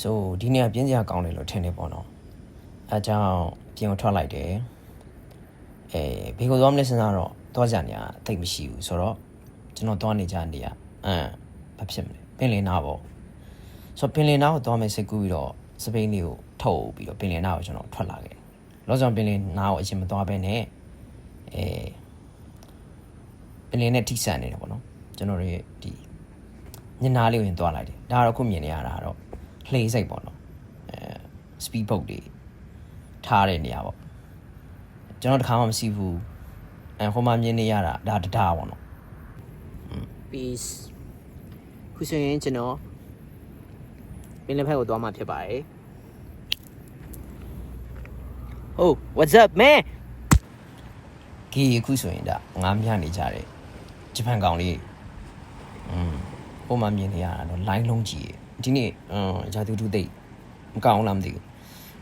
ဆိုဒီနေ့ကပြင်းစရာကောင်းတယ်လို့ထင်နေပေါ့နော်အဲကြောင့်ပြင်ကိုထွက်လိုက်တယ်ဘေကိုသွားမလဲစဉ်းစားတော့သွားကြနေရတိတ်မရှိဘူးဆိုတော့ကျွန်တော်သွားနေကြနေရဘာဖြစ်မလဲပင်လင်နာပေါ့ဆိုပင်လင်နာကိုသွားမယ်စိတ်ကူးပြီးတော့စပိန်လေးကိုထုတ်ပြီးတော့ပင်လင်နာကိုကျွန်တော်ထွက်လာခဲ့လောဆောင်ပင်လင်နာကိုအရင်မသွားဘဲနဲ့ပင်လင်နဲ့ထိစပ်နေတယ်ပေါ့နော်ကျွန်တော်ရဲ့ဒီညနာလေးကိုရင်သွားလိုက်တယ်ဒါကတော့ခုမြင်နေရတာတော့လှေစိတ်ပေါ့နော်speed boat တွေထားတဲ့နေရာပေါ့ကျွန်တော်တခါမှမရှိဘူးဟိုမှာမြင်နေရတာဒါတဒါပေါ့နော် peace ခုဆိုရင်ကျွန်တော်ပင်လယ်ဖက်ကိုသွားမှာဖြစ်ပါတယ် Oh what's up man ဒီအခုဆိုရင်ဒါငားမြနေကြတယ်ဂျပန်ကောင်လေးဟိုမှာမြင်နေရတာတော့ line လုံးကြီးဒီနေ့ဂျာတူတူသိမကောင်းလားမသိဘူး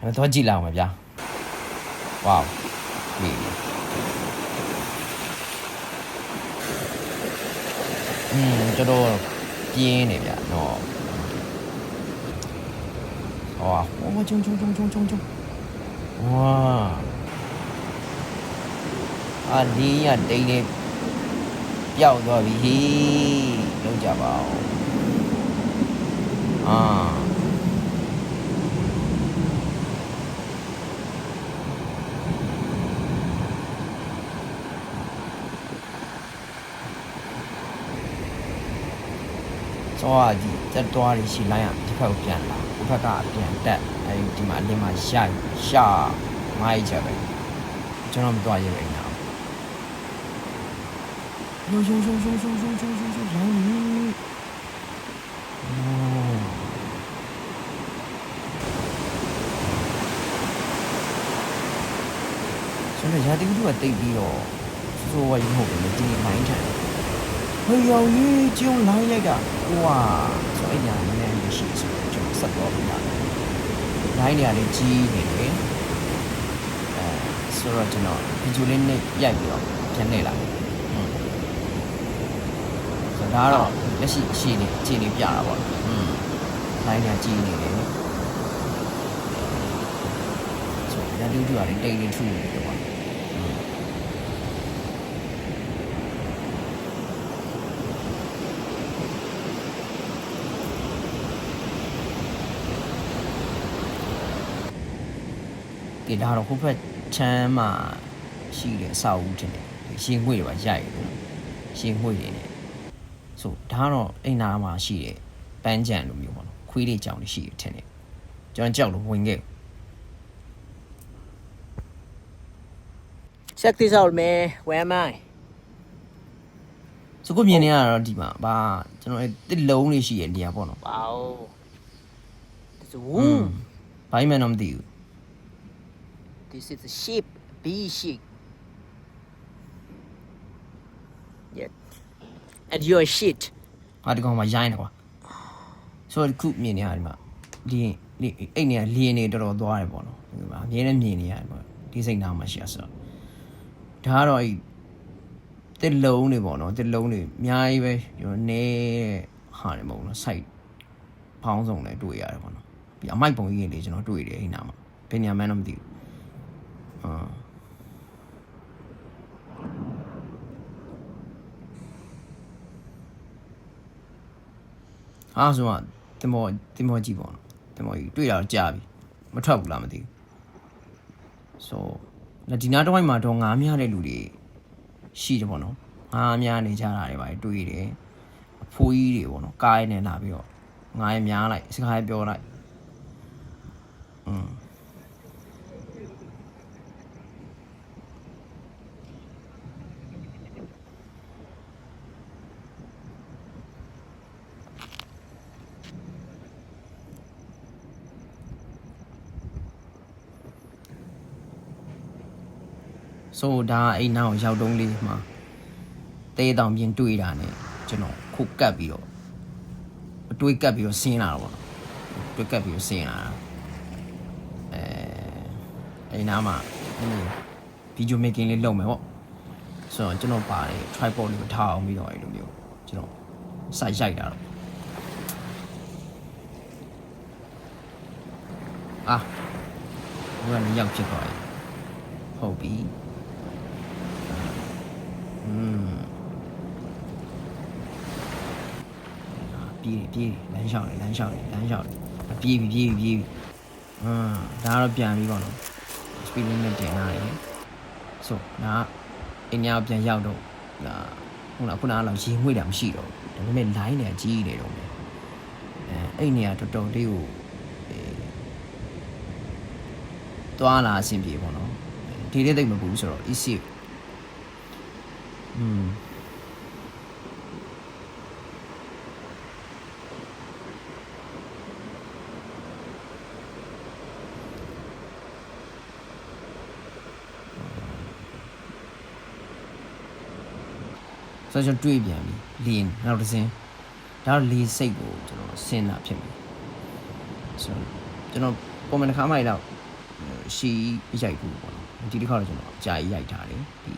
အဲ့တော့ကြည့်လိုက်အောင်ဗျာ wow ဒီတော်တော်ပြင်းနေဗျာနော်ဟောဂျုံဝါအာဒီရတိတ်နေပျောက်သွားပြီလုံးကြပါဦးစောဒီတက်သွားရရှိလိုက်ရဒီဘက်ကိုပြန်လာဒီဘက်ကပြန်တက်အဲဒီမှာအလင်းမှာရှာမိုက်ချက်ပဲကျွန်တော်မသွားရရင်တော့ရိုးရိုးလိုင်းဆိုတော့ရာတီကူကတိတ်ပြီးတော့ဆိုးဝါးရုံဟုတ်တယ်ဒီမိုင်းထန်ဟိုရောင်ကြီးကျုံလိုင်းလိုက်ကဟွာဆိုအဲ့ညာနည်းနည်းရှိဆိုတော့ကျွန်တော်ဆက်တော့ပြရတယ်လိုင်းနေရာလေးကြီးနေတယ်ဆိုတော့ကျွန်တော်ဗီဒီယိုလေးနဲ့ရိုက်ပြီးတော့ပြန်နေလာဆိုတော့ဒါတော့လက်ရှိအခြေအနေပြတာပေါ့လိုင်းနေရာကြီးနေတယ်ဆိုတော့ရာတီကူကလည်းတိတ်နေထူနေတယ်ပေါ့ဒီဒါတော့ဟိုဘက်ချမ်းမှာရှိတဲ့အဆောက်အဦတင်တယ်ရှင်ငွေတွေပါရိုက်တယ်ရှင်ငွေတွေနဲ့ဆိုဒါကတော့အိမ်နာမှာရှိတဲ့ပန်းကြံလိုမျိုးပေါ့နော်ခွေးလေးကြောင်တွေရှိတယ်ထင်တယ်ကျွန်တော်ကြောက်လို့ဝင်ခဲ့ check this out man where am I ဆိုကိုမြင်နေရတော့ဒီမှာဘာကျွန်တော်တစ်လုံးလေးရှိရဲ့နေရာပေါ့နော် wow it's a woo ဘာမှမသိဘူး this is a sheep bee sheep yeah and you're a shit ဟာဒီကောင်မှာရိုင်းတယ်ကွာဆိုတော့ခုမြင်နေရဒီမှာဒီအိတ်နေရလင်းနေတော်တော်သွားတယ်ပေါ့နော်ဒီမှာအမြဲတမ်းမြင်နေရတယ်ပေါ့ဒီစိတ်နာမှာရှိရဆိုတော့ဒါကတော့အဲ့တစ်လုံးတွေပေါ့နော်တစ်လုံးတွေအများကြီးပဲကျွန်တော်နေဟာတယ်မဟုတ်လား site ဖောင်းဆောင်လည်းတွေ့ရတယ်ပေါ့နော်ပြီးအမိုက်ပုံကြီးတွေကျွန်တော်တွေ့တယ်အိမ်နာမှာဘယ်နေရာမှန်းတော့မသိဘူးဆိုတော့တင်မောကြည့်ပေါ့နော်တင်မောကြီးတွေ့ရတော့ကြာပြီမထွက်ဘူးလားမသိဘူးဆိုဒီနားတစ်ဝိုက်မှာတော့ငားများတဲ့လူတွေရှိတယ်ပေါ့နော်ငားများနေကြတာတွေပါတွေ့တယ်အဖိုးကြီးတွေပေါ့နော်ကားနဲ့လာပြီးတော့ငားရများလိုက်စကားပြောလိုက်ဆိုဒါအိမ်နာကိုရောက်တုံးလေးမှာတဲတောင်ပြင်တွေ့တာ ਨੇ ကျွန်တော်ခုတ်ကပ်ပြီးတော့အတွေးကပ်ပြီးတော့ဆင်းလာတော့ပေါ့တွေးကပ်ပြီးတော့ဆင်းလာတာအိမ်နာမှာဗီဒီယို making လေးလုပ်မယ်ပေါ့ဆိုတော့ကျွန်တော်ပါတယ် tripod လေးကိုထားအောင်ပြီးတော့အဲ့လိုမျိုးကျွန်တော်စိုက်ရိုက်တာတော့ အာဘုရားလည်းရောက်ဖြစ်သွားပြီဟုတ်ပြီပြေးလမ်းလျှောက်တယ်ပြေးပြီဒါကတော့ပြန်ပြီးပေါ့နော် speed limit တင်လာတယ်ဆိုဒါအိမ်ညာပြန်ရောက်တော့ဒါခုနကတော့ရေငွေ့တာမရှိတော့ဒါပေမဲ့ line နဲ့ကြီးနေတော့မယ်အဲ့နေရာတော်တော်လေးကိုသွားလာအဆင်ပြေပေါ့နော်ဒီလေးသိပ်မပူဆိုတော့ easy ဆိုတော့တွေးပြန်ပြီလင်းနောက်တစ်စင်းဒါတော့လေစိတ်ကိုကျွန်တော်ဆင်းတာဖြစ်ပြီဆိုတော့ကျွန်တော်ပုံမှန်တစ်ခါမှတော့ရှီရိုက်ဘူးပေါ့နော်ဒီတစ်ခါတော့ကျွန်တော်ကြာရိုက်ထားတယ်ဒီ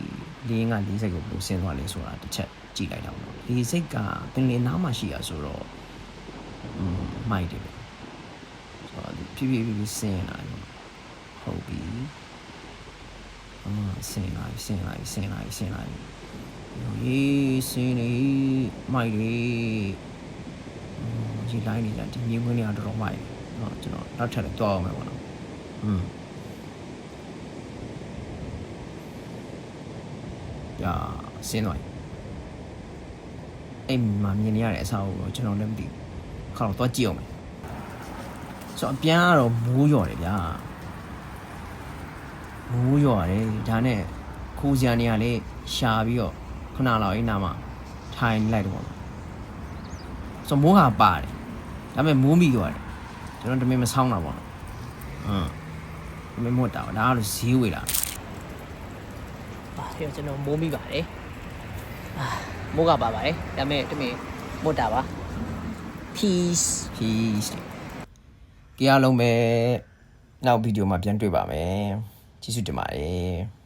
လင်းကလေစိတ်ကိုဘယ်လိုဆင်းသွားလဲဆိုတာတစ်ချက်ကြည့်လိုက်တော့လေစိတ်ကပင်လင်းနားမှာရှိရဆိုတော့မိုက်တယ်ဆိုတော့ဖြည်းဖြည်းဆင်းလာတယ်ဟုတ်ပြီဆင်းလာပြီရေးစင်းနေမိုက်လေဒီ line နေကြဒီမြေခွင်းတွေကတော်တော်မိုက်เนาะကျွန်တော်နောက်ထပ်လည်းတွားအောင်မယ်ပေါ့နော်ညာဆင်းသွားပြီအိမ်မှာမြင်နေရတဲ့အစားကိုကျွန်တော်လည်းမသိဘူးခါတော့တွားကြည့်အောင်မယ်ဆိုတော့အပြန်ကတော့မိုးရွာတယ်ဗျာမိုးရွာတယ်ဒါနဲ့ခိုးစရာနေရာလေးရှာပြီးတော့ခုနလောက်အိမ်နာမှာထိုင်လိုက်တော့ပေါ့ဆိုမိုးဟာပါတယ်ဒါပေမဲ့မိုးမိသွားတယ်ကျွန်တော်တမင်မဆောင်းတာပေါ့နော်တမင်မွတ်တာဒါကတော့ဈေးဝေလာပြောကျွန်တော်မိုးမိပါတယ်မိုးကပါပါတယ်ဒါပေမဲ့တမင်မွတ်တာပါ peace ကြည့်အားလုံးပဲနောက်ဗီဒီယိုမှာပြန်တွေ့ပါမယ်ကျေးဇူးတင်ပါတယ်